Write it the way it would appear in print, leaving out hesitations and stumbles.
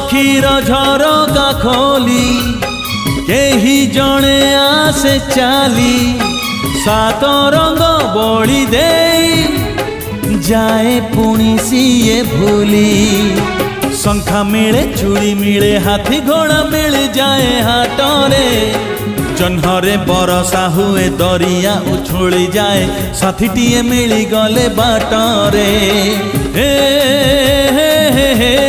आखिर झरका खोली केही जणे आसे चाली सात रंग बड़ी दे जाए पुणी सीए भूली शंखा मिले चूड़ी मिले हाथी घोड़ा मिल जाए हाटरे जन्हरे बरसा हुए दरिया उछुली जाए साथीटीए मिली गले बाटरे हे हे हे